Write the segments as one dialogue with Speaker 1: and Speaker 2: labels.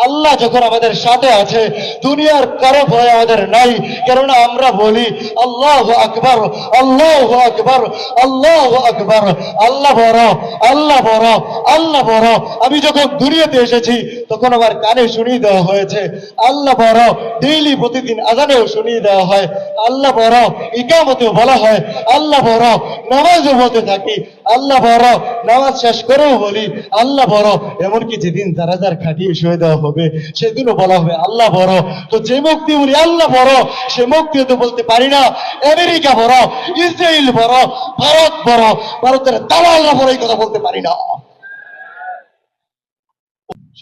Speaker 1: আল্লাহ যখন আমাদের সাথে আছে, দুনিয়ার কারো ভয় আমাদের নাই। কেননা আমরা বলি আল্লাহু আকবার, আল্লাহু আকবার, আল্লাহু আকবার, আল্লাহ বড়, আল্লাহ বড়, আল্লাহ বড়। আমি যখন দুনিয়াতে এসেছি তখন আমার কানে শুনিয়ে দেওয়া হয়েছে আল্লাহ বড়। ডেইলি প্রতিদিন আজানেও শুনিয়ে দেওয়া হয় আল্লাহ বড়, ইকামতেও বলা হয় আল্লাহ বড়, নামাজও বলতে থাকি আল্লাহ বড়, নামাজ শেষ করেও বলি আল্লাহ বড়। এমনকি যেদিন জানাজার খাটিয়ে শুয়ে দেওয়া হবে সেদিনও বলা হবে আল্লাহ বড়। তো যে মুখ দিয়ে বলি আল্লাহ বড়, সে মুখ দিয়ে তো বলতে পারি না আমেরিকা বড়, ইসরায়েল বড়, ভারত বড়, ভারতের দালালরা বড়, এই কথা বলতে পারি না।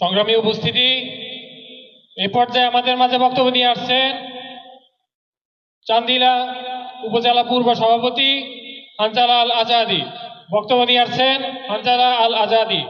Speaker 2: সংগ্রামী উপস্থিতি, এ পর্যায়ে আমাদের মাঝে বক্তব্য নিয়ে আসছেন চান্দিলা উপজেলা পূর্ব সভাপতি হানজালা আল আজাদি। বক্তব্য নিয়ে আসছেন হানজালা আল আজাদি।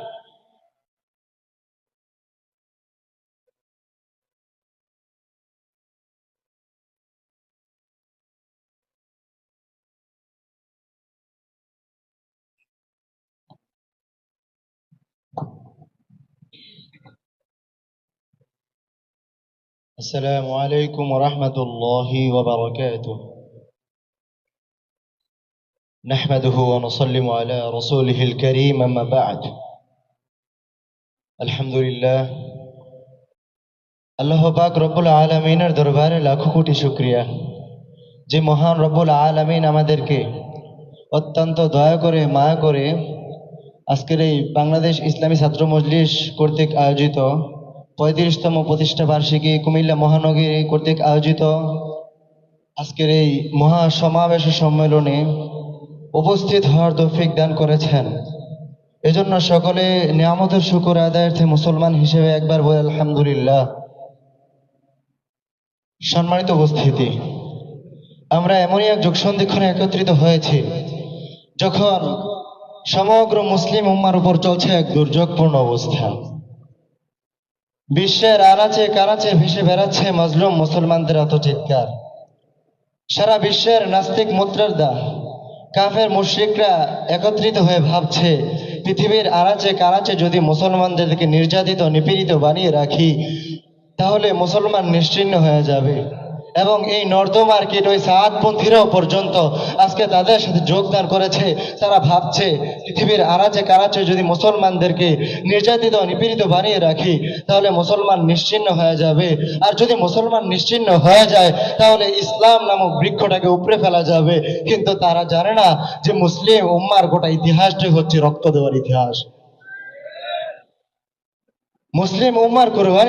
Speaker 1: السلام عليكم ورحمة الله وبركاته. نحمده ونسلم على رسوله الكريم أما بعد. الحمد لله. আল্লাহ পাক রব্বুল আলামিনের দরবারে লাখো কোটি শুকরিয়া, যে মহান রব্বুল আলামিন আমাদেরকে অত্যন্ত দয়া করে মায়া করে আজকের এই বাংলাদেশ ইসলামী ছাত্র মজলিস কর্তৃক আয়োজিত 35তম প্রতিষ্ঠা বার্ষিকী কুমিল্লা মহানগরী কর্তৃক আয়োজিত আজকের এই মহা সমাবেশ সম্মেলনে উপস্থিত হওয়ার তৌফিক দান করেছেন। এজন্য সকলে নিয়ামতের শুকর আদায়ার্থে মুসলমান হিসেবে একবার বলে আলহামদুলিল্লাহ। সম্মানিত উপস্থিতি, আমরা এমনই এক যুগ সন্ধিক্ষণে একত্রিত হয়েছি যখন সমগ্র মুসলিম উম্মার উপর চলছে এক দুর্যোগপূর্ণ অবস্থা। বিশ্বের আনাচে কানাচে ভেসে বেড়াচ্ছে মজলুম মুসলমানদের আত্মচিৎকার। সারা বিশ্বের নাস্তিক মুত্রাদা কাফের মুশরিকরা একত্রিত হয়ে ভাবছে পৃথিবীর আনাচে কানাচে যদি মুসলমানদেরকে নির্যাতিত নিপীড়িত বানিয়ে রাখি তাহলে মুসলমান নিশ্চিহ্ন হয়ে যাবে। এবং এই নর্দমার কিট ওই সাআদপন্থীরাও পর্যন্ত আজকে তাদের সাথে যোগদান করেছে। তারা ভাবছে পৃথিবীর আনাচে কানাচে যদি মুসলমানদেরকে নির্যাতিত নিপীড়িত বানিয়ে রাখি তাহলে মুসলমান নিশ্চিহ্ন হয়ে যাবে। আর যদি মুসলমান নিশ্চিহ্ন হয়ে যায় তাহলে ইসলাম নামক বৃক্ষটাকে উপড়ে ফেলা যাবে। কিন্তু তারা জানে না যে মুসলিম উম্মার গোটা ইতিহাসটাই হচ্ছে রক্ত দেওয়ার ইতিহাস। মুসলিম উম্মার কোরবানি